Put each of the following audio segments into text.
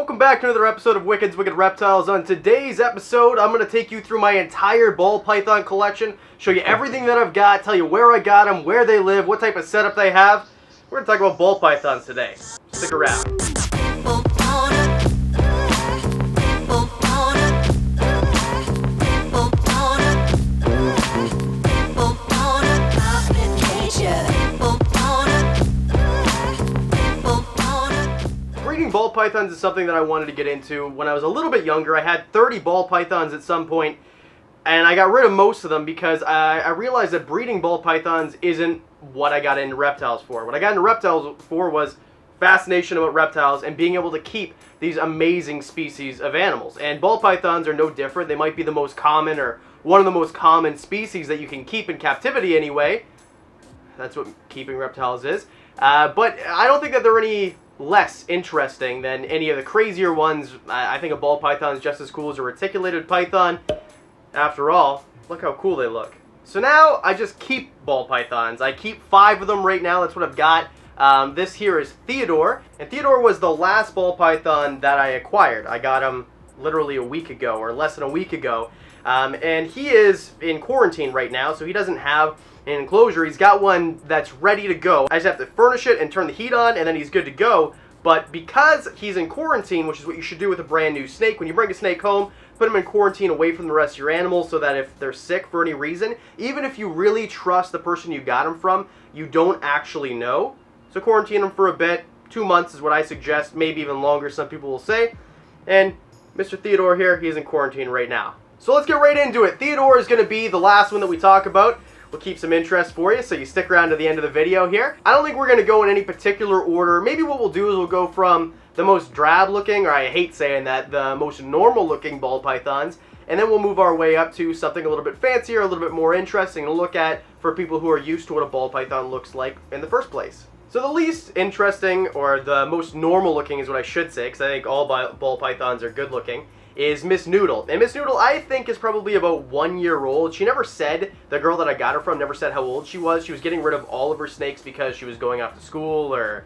welcome back to another episode of Wicked's Wicked Reptiles. On today's episode, I'm going to take you through my entire ball python collection, show you everything that I've got, tell you where I got them, where they live, what type of setup they have. We're going to talk about ball pythons today. Stick around. Ball pythons is something that I wanted to get into when I was a little bit younger. I had 30 ball pythons at some point, and I got rid of most of them because I realized that breeding ball pythons isn't what I got into reptiles for. What I got into reptiles for was fascination about reptiles and being able to keep these amazing species of animals. And ball pythons are no different. They might be the most common or one of the most common species that you can keep in captivity anyway. That's what keeping reptiles is. But I don't think that they're any less interesting than any of the crazier ones. I think a ball python is just as cool as a reticulated python. After all, look how cool they look. So now I just keep ball pythons. I keep 5 of them right now. That's what I've got. This here is Theodore, and Theodore was the last ball python that I acquired. I got him literally a week ago, or less than a week ago, and he is in quarantine right now, so he doesn't have an enclosure. He's got one that's ready to go. I just have to furnish it and turn the heat on, and then he's good to go. But because he's in quarantine, which is what you should do with a brand new snake, when you bring a snake home, put him in quarantine away from the rest of your animals so that if they're sick for any reason, even if you really trust the person you got him from, you don't actually know. So quarantine him for a bit. 2 months is what I suggest, maybe even longer, some people will say. And Mr. Theodore here, he's in quarantine right now. So let's get right into it. Theodore is going to be the last one that we talk about. We'll keep some interest for you, so you stick around to the end of the video here. I don't think we're going to go in any particular order. Maybe what we'll do is we'll go from the most drab looking, or I hate saying that, the most normal looking ball pythons, and then we'll move our way up to something a little bit fancier, a little bit more interesting to look at for people who are used to what a ball python looks like in the first place. So the least interesting, or the most normal looking is what I should say, because I think all ball pythons are good looking, is Miss Noodle. And Miss Noodle, I think, is probably about 1 year old. She never said, the girl that I got her from never said how old she was. She was getting rid of all of her snakes because she was going off to school, or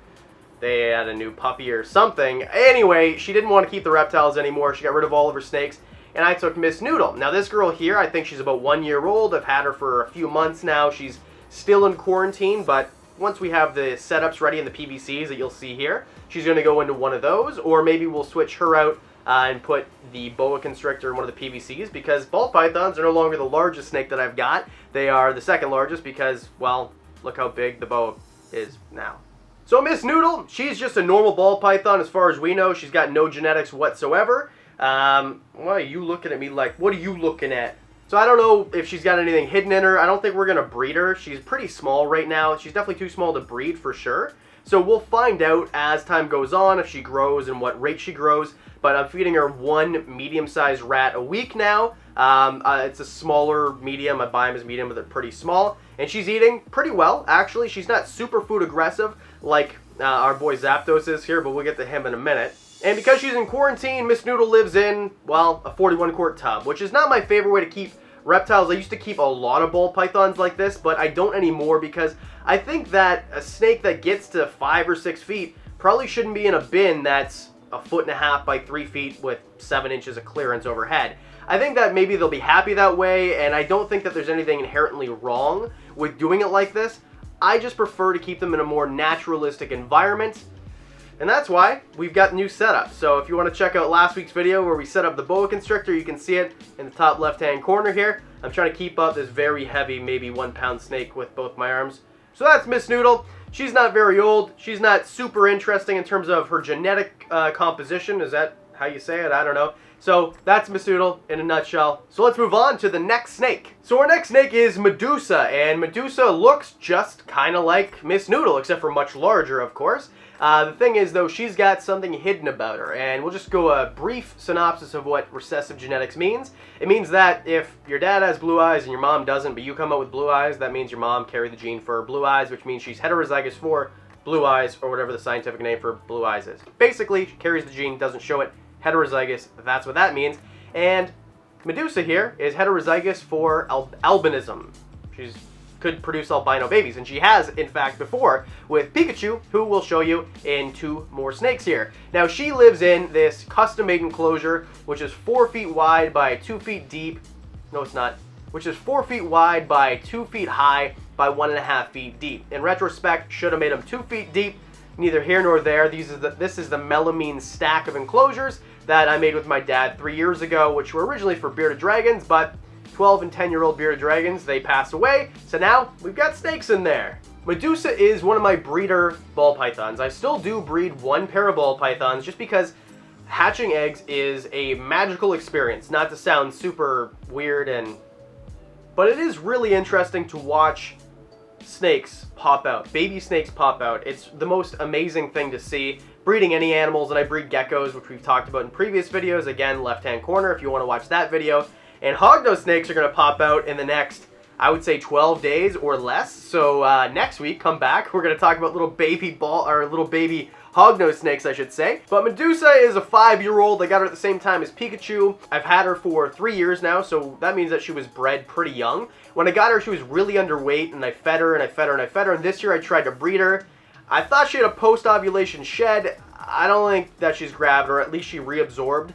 they had a new puppy or something. Anyway, she didn't want to keep the reptiles anymore. She got rid of all of her snakes, and I took Miss Noodle. Now this girl here, I think she's about 1 year old. I've had her for a few months now. She's still in quarantine, but once we have the setups ready in the PVCs that you'll see here, she's going to go into one of those, or maybe we'll switch her out and put the boa constrictor in one of the PVCs, because ball pythons are no longer the largest snake that I've got. They are the second largest because, well, look how big the boa is now. So Miss Noodle, she's just a normal ball python as far as we know. She's got no genetics whatsoever. Why are you looking at me like, what are you looking at? So I don't know if she's got anything hidden in her. I don't think we're going to breed her. She's pretty small right now. She's definitely too small to breed for sure. So we'll find out as time goes on if she grows and what rate she grows. But I'm feeding her one medium-sized rat a week now. It's a smaller medium. I buy them as medium, but they're pretty small. And she's eating pretty well, actually. She's not super food aggressive like our boy Zapdos is here, but we'll get to him in a minute. And because she's in quarantine, Miss Noodle lives in, well, a 41-quart tub, which is not my favorite way to keep reptiles. I used to keep a lot of ball pythons like this, but I don't anymore because I think that a snake that gets to 5 or 6 feet probably shouldn't be in a bin that's 1.5 feet by 3 feet with 7 inches of clearance overhead. I think that maybe they'll be happy that way, and I don't think that there's anything inherently wrong with doing it like this. I just prefer to keep them in a more naturalistic environment, and that's why we've got new setup. So if you want to check out last week's video where we set up the boa constrictor, you can see it in the top left-hand corner here. I'm trying to keep up this very heavy, maybe 1 pound snake with both my arms. So that's Miss Noodle. She's not very old. She's not super interesting in terms of her genetic composition. Is that how you say it? I don't know. So that's Miss Noodle in a nutshell. So let's move on to the next snake. So our next snake is Medusa, and Medusa looks just kind of like Miss Noodle, except for much larger, of course. The thing is, though, she's got something hidden about her, and we'll just go a brief synopsis of what recessive genetics means. It means that if your dad has blue eyes and your mom doesn't, but you come out with blue eyes, that means your mom carried the gene for blue eyes, which means she's heterozygous for blue eyes, or whatever the scientific name for blue eyes is. Basically, she carries the gene, doesn't show it, heterozygous, that's what that means. And Medusa here is heterozygous for albinism. She's could produce albino babies, and she has, in fact, before with Pikachu, who we'll show you in 2 more snakes here. Now, she lives in this custom-made enclosure, which is 4 feet wide by 2 feet deep. No, it's not. Which is 4 feet wide by 2 feet high by 1.5 feet deep. In retrospect, should have made them 2 feet deep. Neither here nor there. This is the melamine stack of enclosures that I made with my dad 3 years ago, which were originally for bearded dragons, but 12 and 10-year-old bearded dragons, they passed away, so now we've got snakes in there. Medusa is one of my breeder ball pythons. I still do breed 1 pair of ball pythons just because hatching eggs is a magical experience. Not to sound super weird, but it is really interesting to watch snakes pop out, baby snakes pop out. It's the most amazing thing to see. Breeding any animals, and I breed geckos, which we've talked about in previous videos. Again, left-hand corner if you want to watch that video. And hognose snakes are going to pop out in the next, I would say, 12 days or less. So next week, come back. We're going to talk about little baby hognose snakes, I should say. But Medusa is a 5-year-old. I got her at the same time as Pikachu. I've had her for 3 years now, so that means that she was bred pretty young. When I got her, she was really underweight, and I fed her, and I fed her, and I fed her. And this year, I tried to breed her. I thought she had a post-ovulation shed. I don't think that she's gravid, or at least she reabsorbed.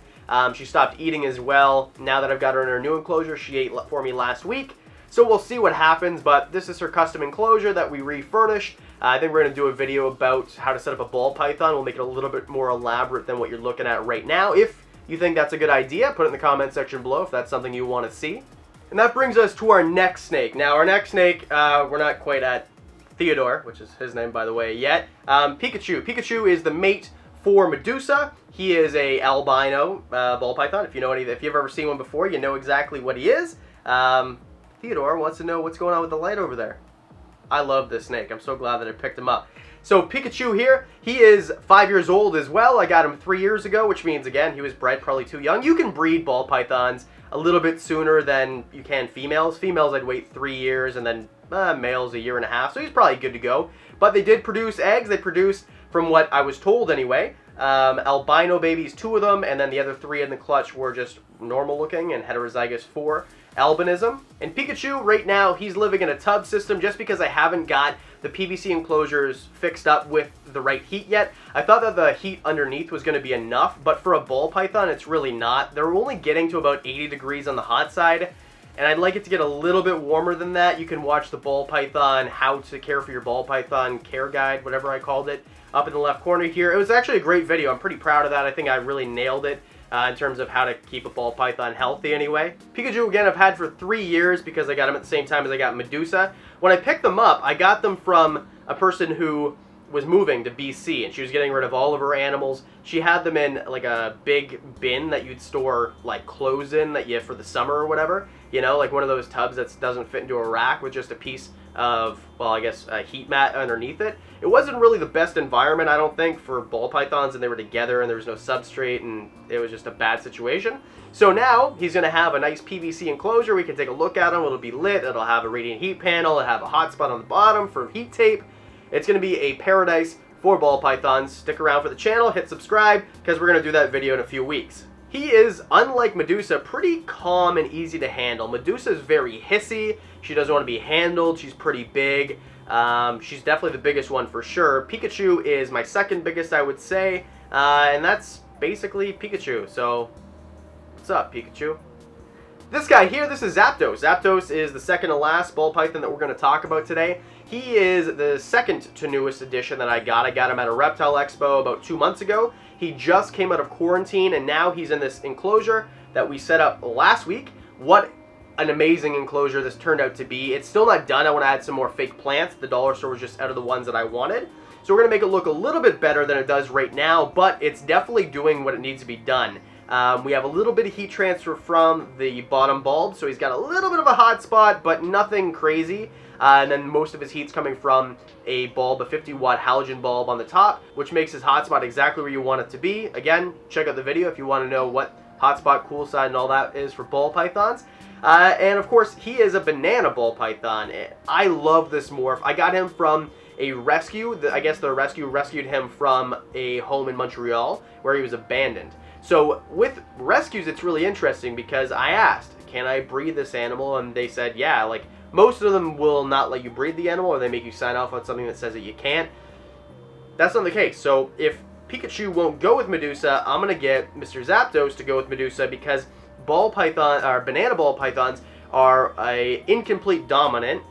She stopped eating as well. Now that I've got her in her new enclosure, she ate for me last week. So we'll see what happens, but this is her custom enclosure that we refurnished. I think we're going to do a video about how to set up a ball python. We'll make it a little bit more elaborate than what you're looking at right now. If you think that's a good idea, put it in the comment section below if that's something you want to see. And that brings us to our next snake. Now, our next snake, we're not quite at Theodore, which is his name, by the way, yet. Pikachu. Pikachu is the mate for Medusa. He is a albino ball python. If you've ever seen one before, you know exactly what he is. Theodore wants to know what's going on with the light over there. I love this snake. I'm so glad that I picked him up. So Pikachu here, he is 5 years old as well. I got him 3 years ago, which means, again, he was bred probably too young. You can breed ball pythons a little bit sooner than you can females. Females, I'd wait 3 years, and then males 1.5 years. So he's probably good to go. But they did produce eggs. They produced, from what I was told anyway, albino babies, 2 of them, and then the other 3 in the clutch were just normal looking and heterozygous for albinism. And Pikachu, right now, he's living in a tub system just because I haven't got the PVC enclosures fixed up with the right heat yet. I thought that the heat underneath was going to be enough, but for a ball python, it's really not. They're only getting to about 80 degrees on the hot side, and I'd like it to get a little bit warmer than that. You can watch the ball python, how to care for your ball python care guide, whatever I called it, up in the left corner here. It was actually a great video. I'm pretty proud of that. I think I really nailed it in terms of how to keep a ball python healthy anyway. Pikachu, again, I've had for 3 years because I got him at the same time as I got Medusa. When I picked them up, I got them from a person who was moving to BC, and she was getting rid of all of her animals. She had them in like a big bin that you'd store like clothes in that you have for the summer or whatever. You know, like one of those tubs that doesn't fit into a rack with just a piece of, well, I guess a heat mat underneath it. It wasn't really the best environment, I don't think, for ball pythons, and they were together and there was no substrate, and it was just a bad situation. So now he's going to have a nice PVC enclosure. We can take a look at him. It'll be lit. It'll have a radiant heat panel. It'll have a hotspot on the bottom for heat tape. It's going to be a paradise for ball pythons. Stick around for the channel. Hit subscribe because we're going to do that video in a few weeks. He is, unlike Medusa, pretty calm and easy to handle. Medusa is very hissy. She doesn't want to be handled. She's pretty big. She's definitely the biggest one for sure. Pikachu is my second biggest, I would say. And that's basically Pikachu. So, what's up, Pikachu? This guy here, this is Zapdos. Zapdos is the second to last ball python that we're going to talk about today. He is the second to newest edition that I got. I got him at a Reptile Expo about 2 months ago. He just came out of quarantine, and now he's in this enclosure that we set up last week. What an amazing enclosure this turned out to be. It's still not done. I want to add some more fake plants. The dollar store was just out of the ones that I wanted. So we're going to make it look a little bit better than it does right now, but it's definitely doing what it needs to be done. We have a little bit of heat transfer from the bottom bulb, so he's got a little bit of a hot spot, but nothing crazy. And then most of his heat's coming from a bulb, a 50-watt halogen bulb on the top, which makes his hotspot exactly where you want it to be. Again, check out the video if you want to know what hotspot, cool side, and all that is for ball pythons. And of course, he is a banana ball python. I love this morph. I got him from a rescue. I guess the rescue rescued him from a home in Montreal where he was abandoned. So with rescues, it's really interesting because I asked, can I breed this animal? And they said, yeah. Like, most of them will not let you breed the animal, or they make you sign off on something that says that you can't. That's not the case. So if Pikachu won't go with Medusa, I'm going to get Mr. Zapdos to go with Medusa, because banana ball pythons are a incomplete dominant.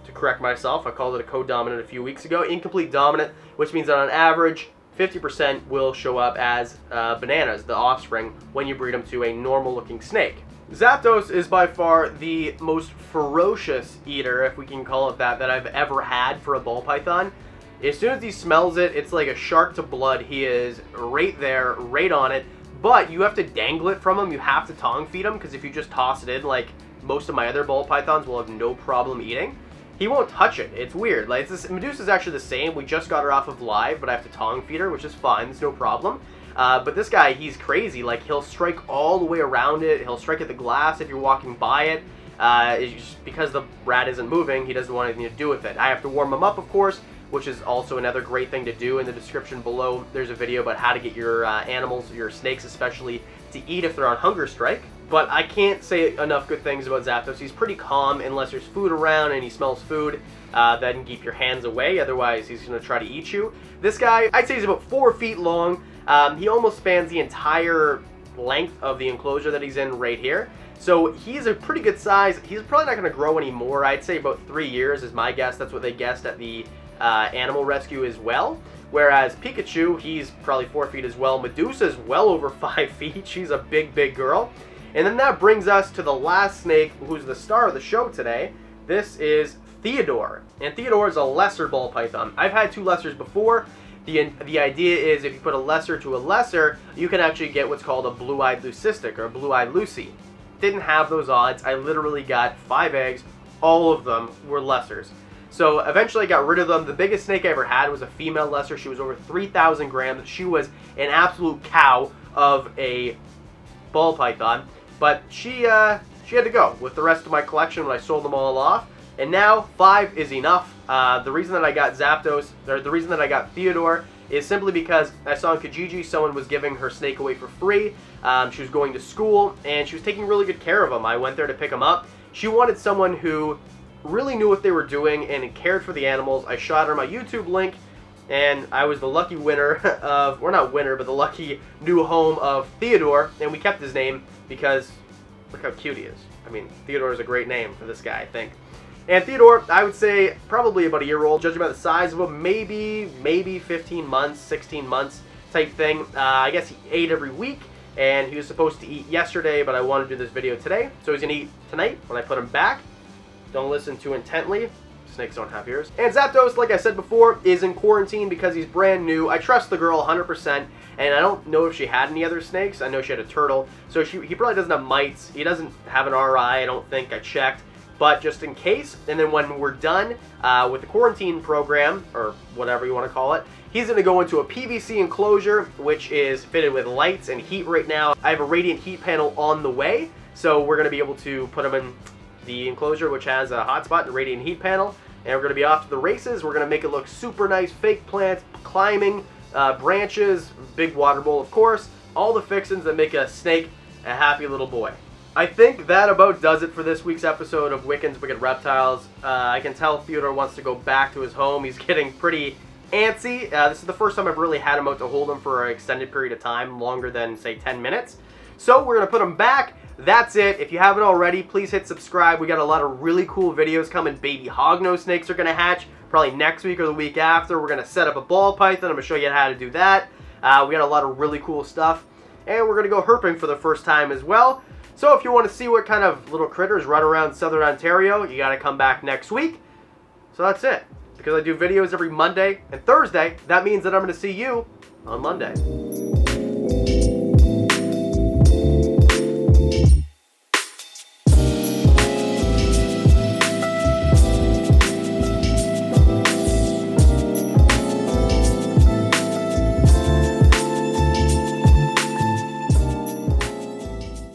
To correct myself, I called it a co-dominant a few weeks ago. Incomplete dominant, which means that on average, 50% will show up as bananas, the offspring, when you breed them to a normal-looking snake. Zapdos is by far the most ferocious eater, if we can call it that I've ever had for a ball python. As soon as he smells it, it's like a shark to blood. He is right there, right on it. But you have to dangle it from him. You have to tongue feed him, because if you just toss it in, like most of my other ball pythons will have no problem eating, he won't touch it. It's weird. Like, Medusa's actually the same. We just got her off of live, but I have to tongue feed her, which is fine. There's no problem. But this guy, he's crazy. Like, he'll strike all the way around it. He'll strike at the glass if you're walking by it. It's just because the rat isn't moving, he doesn't want anything to do with it. I have to warm him up, of course, which is also another great thing to do. In the description below, there's a video about how to get your animals, your snakes especially, to eat if they're on hunger strike. But I can't say enough good things about Zapdos. He's pretty calm unless there's food around and he smells food. Then keep your hands away, otherwise he's going to try to eat you. This guy, I'd say he's about 4 feet long. He almost spans the entire length of the enclosure that he's in right here. So he's a pretty good size. He's probably not going to grow anymore. I'd say about 3 years is my guess. That's what they guessed at the animal rescue as well. Whereas Pikachu, he's probably 4 feet as well. Medusa's well over 5 feet. She's a big, big girl. And then that brings us to the last snake, who's the star of the show today. This is Theodore. And Theodore is a lesser ball python. I've had 2 lessers before. The idea is if you put a lesser to a lesser, you can actually get what's called a blue-eyed leucistic, or a blue-eyed Lucy. Didn't have those odds. I literally got 5 eggs. All of them were lessers. So eventually I got rid of them. The biggest snake I ever had was a female lesser. She was over 3,000 grams. She was an absolute cow of a ball python. But she had to go with the rest of my collection when I sold them all off. And now 5 is enough. The reason that I got Zapdos, or the reason that I got Theodore, is simply because I saw on Kijiji someone was giving her snake away for free. She was going to school, and she was taking really good care of him. I went there to pick him up. She wanted someone who really knew what they were doing and cared for the animals. I shot her my YouTube link, and I was the lucky winner of, or not winner, but the lucky new home of Theodore, and we kept his name because look how cute he is. I mean, Theodore is a great name for this guy, I think. And Theodore, I would say probably about a year old, judging by the size of him, maybe 15 months, 16 months type thing. I guess he ate every week, and he was supposed to eat yesterday, but I wanted to do this video today. So he's going to eat tonight when I put him back. Don't listen too intently. Snakes don't have ears. And Zapdos, like I said before, is in quarantine because he's brand new. I trust the girl 100%, and I don't know if she had any other snakes. I know she had a turtle, so he probably doesn't have mites. He doesn't have an RI, I don't think. I checked. But just in case, and then when we're done with the quarantine program, or whatever you want to call it, he's going to go into a PVC enclosure, which is fitted with lights and heat right now. I have a radiant heat panel on the way, so we're going to be able to put him in the enclosure, which has a hotspot and a radiant heat panel, and we're going to be off to the races. We're going to make it look super nice, fake plants, climbing, branches, big water bowl, of course, all the fixings that make a snake a happy little boy. I think that about does it for this week's episode of Wiccan's Wicked Reptiles. I can tell Theodore wants to go back to his home. He's getting pretty antsy. This is the first time I've really had him out to hold him for an extended period of time, longer than, say, 10 minutes. So we're going to put him back. That's it. If you haven't already, please hit subscribe. We got a lot of really cool videos coming. Baby hognose snakes are going to hatch probably next week or the week after. We're going to set up a ball python. I'm going to show you how to do that. We got a lot of really cool stuff. And we're going to go herping for the first time as well. So if you want to see what kind of little critters run around Southern Ontario, you got to come back next week. So that's it. Because I do videos every Monday and Thursday, that means that I'm going to see you on Monday.